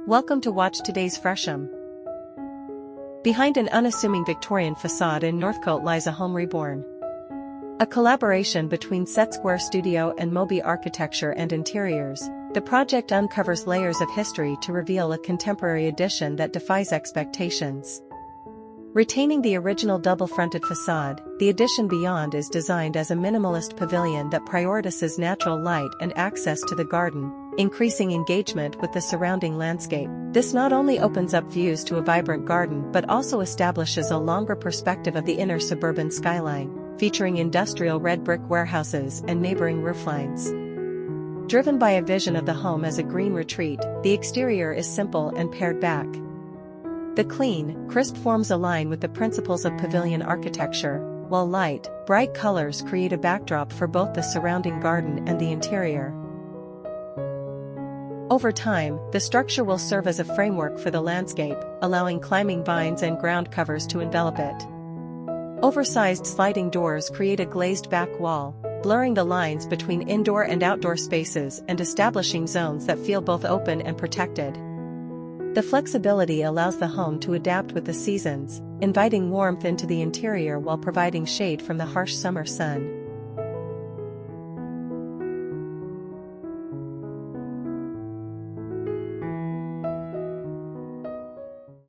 Welcome to watch today's Fresham. Behind an unassuming Victorian facade in Northcote lies a home reborn. A collaboration between Setsquare Studio and Moby Architecture and Interiors, the project uncovers layers of history to reveal a contemporary addition that defies expectations. Retaining the original double-fronted facade, the addition beyond is designed as a minimalist pavilion that prioritizes natural light and access to the garden, increasing engagement with the surrounding landscape. This not only opens up views to a vibrant garden but also establishes a longer perspective of the inner suburban skyline, featuring industrial red brick warehouses and neighboring rooflines. Driven by a vision of the home as a green retreat, the exterior is simple and pared back. The clean, crisp forms align with the principles of pavilion architecture, while light, bright colors create a backdrop for both the surrounding garden and the interior. Over time, the structure will serve as a framework for the landscape, allowing climbing vines and ground covers to envelop it. Oversized sliding doors create a glazed back wall, blurring the lines between indoor and outdoor spaces and establishing zones that feel both open and protected. The flexibility allows the home to adapt with the seasons, inviting warmth into the interior while providing shade from the harsh summer sun.